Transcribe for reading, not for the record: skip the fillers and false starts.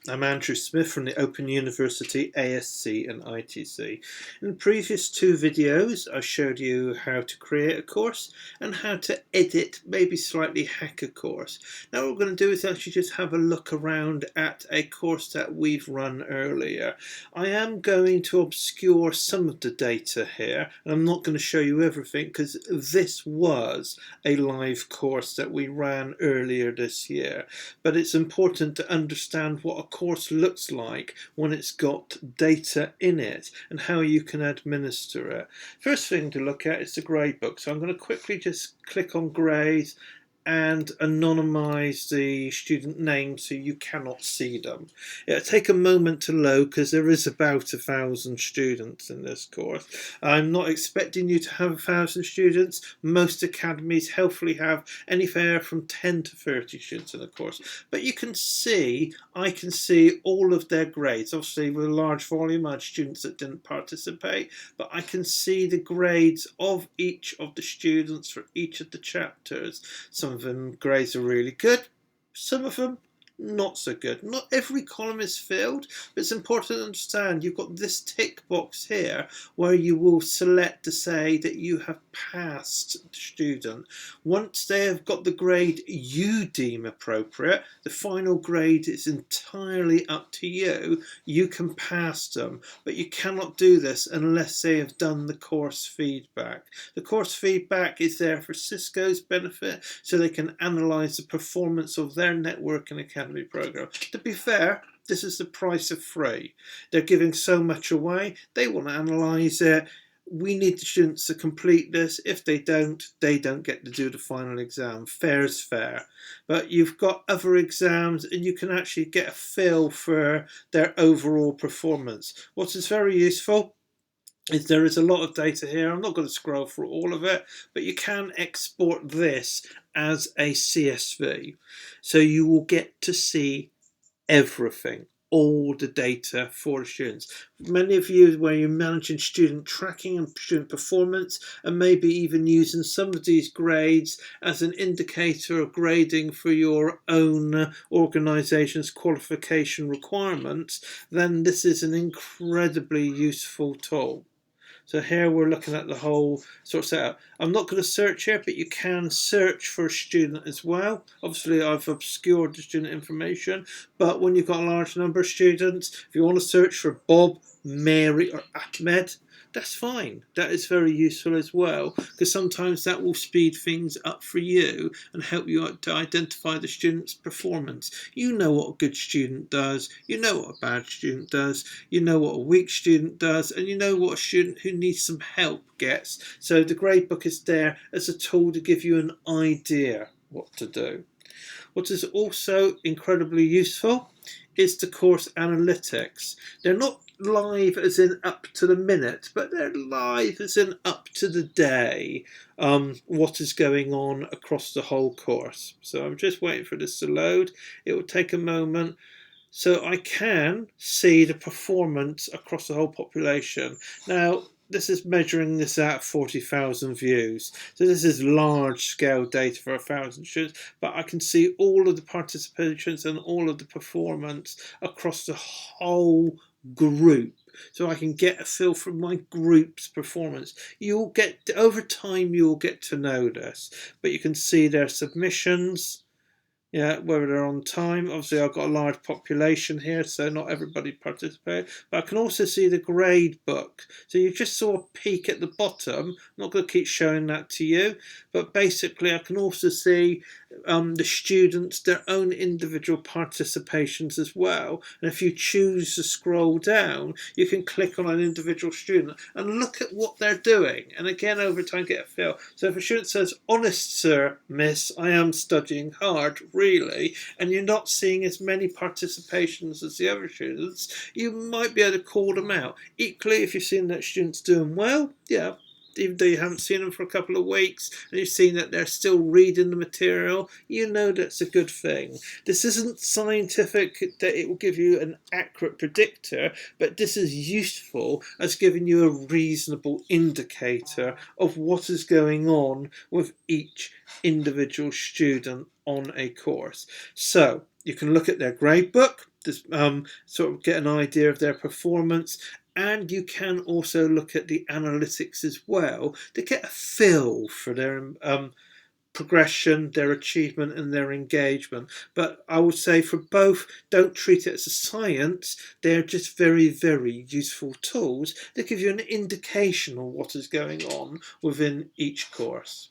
I'm Andrew Smith from the Open University ASC and ITC. In the previous two videos I showed you how to create a course and how to edit, maybe slightly hack a course. Now what we're going to do is actually just have a look around at a course that we've run earlier. I am going to obscure some of the data here, and I'm not going to show you everything because this was a live course that we ran earlier this year. But it's important to understand what a course looks like when it's got data in it and how you can administer it. First thing to look at is the gradebook. So I'm going to quickly just click on grades and anonymize the student names so you cannot see them. It'll take a moment to load because there is about 1,000 students in this course. I'm not expecting you to have 1,000 students. Most academies helpfully have anywhere from 10 to 30 students in the course. But you can see, I can see all of their grades. Obviously with a large volume I had students that didn't participate, but I can see the grades of each of the students for each of the chapters. Some of them grades are really good, some of them not so good. Not every column is filled, but it's important to understand you've got this tick box here where you will select to say that you have passed the student. Once they have got the grade you deem appropriate, the final grade is entirely up to you. You can pass them, but you cannot do this unless they have done the course feedback. The course feedback is there for Cisco's benefit so they can analyse the performance of their network and academy program. To be fair, this is the price of free. They're giving so much away, they want to analyse it. We need the students to complete this. If they don't get to do the final exam. Fair is fair. But you've got other exams and you can actually get a feel for their overall performance. What is very useful is there is a lot of data here. I'm not going to scroll through all of it, but you can export this as a CSV. So you will get to see everything, all the data for the students. Many of you where you're managing student tracking and student performance and maybe even using some of these grades as an indicator of grading for your own organisation's qualification requirements, then this is an incredibly useful tool. So here we're looking at the whole sort of setup. I'm not going to search here, but you can search for a student as well. Obviously, I've obscured the student information, but when you've got a large number of students, if you want to search for Bob, Mary, or Ahmed, that's fine. That is very useful as well, because sometimes that will speed things up for you and help you to identify the student's performance. You know what a good student does, you know what a bad student does, you know what a weak student does, and you know what a student who needs some help gets. So the gradebook is there as a tool to give you an idea what to do. What is also incredibly useful is the course analytics. They're not live as in up to the minute, but they're live as in up to the day, what is going on across the whole course. So I'm just waiting for this to load. It will take a moment. So I can see the performance across the whole population. Now, this is measuring this at 40,000 views. So this is large scale data for 1,000 students, but I can see all of the participations and all of the performance across the whole group. So I can get a feel for my group's performance. You'll get, over time, you'll get to know this, but you can see their submissions. Yeah, whether they're on time. Obviously, I've got a large population here, so not everybody participated. But I can also see the grade book. So you just saw a peek at the bottom. I'm not going to keep showing that to you. But basically, I can also see the students, their own individual participations as well. And if you choose to scroll down, you can click on an individual student and look at what they're doing. And again, over time, get a feel. So if a student says, "Honest sir, miss, I am studying hard," really, and you're not seeing as many participations as the other students, you might be able to call them out. Equally, if you've seen that student's doing well, yeah, even though you haven't seen them for a couple of weeks and you've seen that they're still reading the material, you know that's a good thing. This isn't scientific that it will give you an accurate predictor, but this is useful as giving you a reasonable indicator of what is going on with each individual student on a course. So You can look at their gradebook, sort of get an idea of their performance, and you can also look at the analytics as well to get a feel for their progression, their achievement, and their engagement. But I would say for both, don't treat it as a science. They're just very, very useful tools that give you an indication of what is going on within each course.